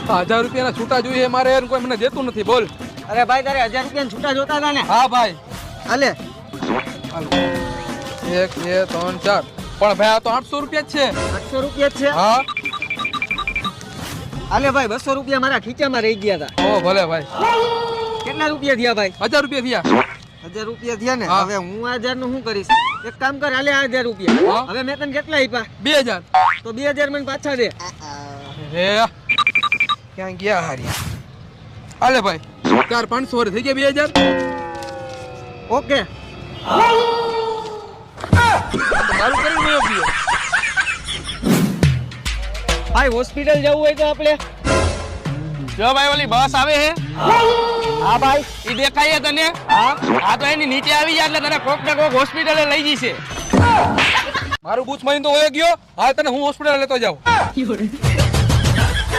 1000 રૂપિયાના છૂટા જોઈએ મારે, કોઈ મને દેતું નથી. બોલ. અરે ભાઈ તારે 1000 રૂપિયા છૂટા જોતા હતા ને? હા ભાઈ. હાલે. 1 2 3 4. પણ ભાઈ આ તો 800 રૂપિયા જ છે. 800 રૂપિયા જ છે? હા. હાલે ભાઈ 200 રૂપિયા મારા ખીચામાં રહી ગયા હતા. ઓ ભલે ભાઈ. કેટલા રૂપિયા થયા ભાઈ? 1000 રૂપિયા થયા. 1000 રૂપિયા થયા ને? હા. હવે હું 1000 નું શું કરીશ? એક કામ કર, હાલે 1000 રૂપિયા. હા. હવે મેં તને કેટલા આપ્યા? 2000. તો 2000 મને પાછા દે. હે ક્યાં ગયા હારી? હાલે ભાઈ 4 500 વાર થઈ ગયા 2000. ઓકે. મારું કરીને મેં ગયો. ભાઈ હોસ્પિટલ જવું હોય તો આપણે? જો ભાઈ ઓલી બસ આવે હે, હા ભાઈ. ઈ દેખાય છે તને? હા. આ તો એની નીચે આવી જાય એટલે તને કોક ને કોક હોસ્પિટલે લઈ જશે. મારું બૂથ મારીને તો હોય ગયો. હા તને હું હોસ્પિટલ લેતો જાઉં.